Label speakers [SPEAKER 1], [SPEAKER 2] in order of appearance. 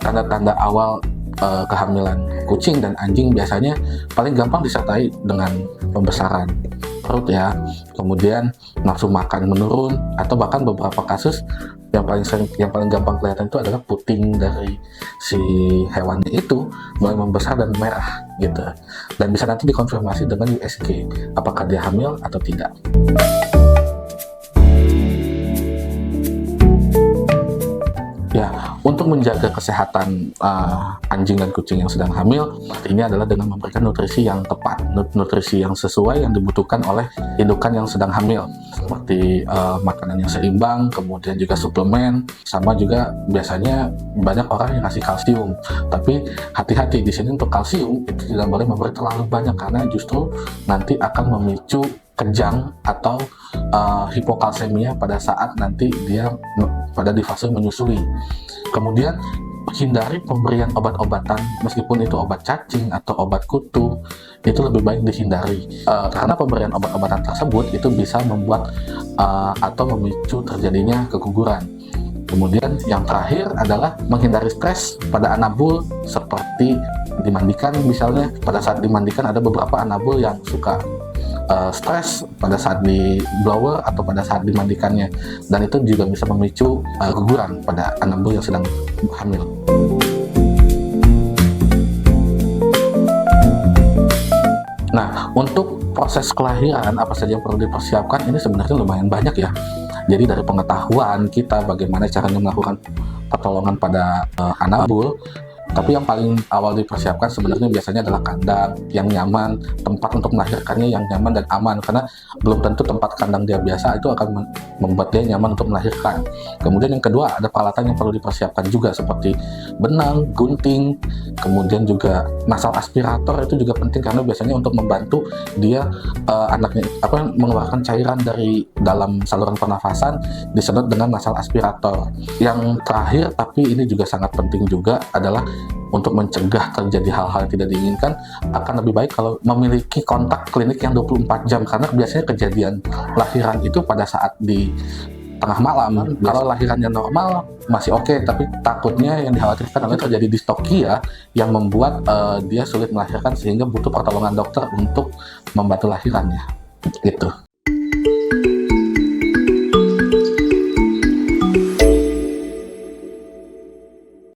[SPEAKER 1] tanda-tanda awal kehamilan kucing dan anjing biasanya paling gampang disertai dengan pembesaran perut ya, kemudian nafsu makan menurun, atau bahkan beberapa kasus yang paling gampang kelihatan itu adalah puting dari si hewannya itu mulai membesar dan merah gitu, dan bisa nanti dikonfirmasi dengan USG apakah dia hamil atau tidak. Ya, untuk menjaga kesehatan anjing dan kucing yang sedang hamil, ini adalah dengan memberikan nutrisi yang tepat, nutrisi yang sesuai yang dibutuhkan oleh indukan yang sedang hamil, seperti makanan yang seimbang, kemudian juga suplemen, sama juga biasanya banyak orang yang ngasih kalsium. Tapi hati-hati di sini untuk kalsium itu tidak boleh memberi terlalu banyak karena justru nanti akan memicu kejang atau hipokalsemia pada saat nanti dia pada di fase menyusui. Kemudian hindari pemberian obat-obatan, meskipun itu obat cacing atau obat kutu, itu lebih baik dihindari karena pemberian obat-obatan tersebut itu bisa membuat atau memicu terjadinya keguguran. Kemudian yang terakhir adalah menghindari stres pada anabul, seperti dimandikan. Misalnya pada saat dimandikan ada beberapa anabul yang suka stres pada saat di blower atau pada saat dimandikannya, dan itu juga bisa memicu keguguran pada anabul yang sedang hamil. Nah, untuk proses kelahiran apa saja yang perlu dipersiapkan ini sebenarnya lumayan banyak ya. Jadi dari pengetahuan kita bagaimana caranya melakukan pertolongan pada anabul, tapi yang paling awal dipersiapkan sebenarnya biasanya adalah kandang yang nyaman, tempat untuk melahirkannya yang nyaman dan aman, karena belum tentu tempat kandang dia biasa itu akan membuat dia nyaman untuk melahirkan. Kemudian yang kedua, ada peralatan yang perlu dipersiapkan juga seperti benang, gunting, kemudian juga nasal aspirator itu juga penting karena biasanya untuk membantu dia anaknya mengeluarkan cairan dari dalam saluran pernafasan disedot dengan nasal aspirator. Yang terakhir tapi ini juga sangat penting juga adalah untuk mencegah terjadi hal-hal yang tidak diinginkan, akan lebih baik kalau memiliki kontak klinik yang 24 jam karena biasanya kejadian lahiran itu pada saat di tengah malam. Kalau lahirannya normal masih oke, tapi takutnya yang dikhawatirkan adalah terjadi distokia yang membuat dia sulit melahirkan sehingga butuh pertolongan dokter untuk membantu lahirannya gitu.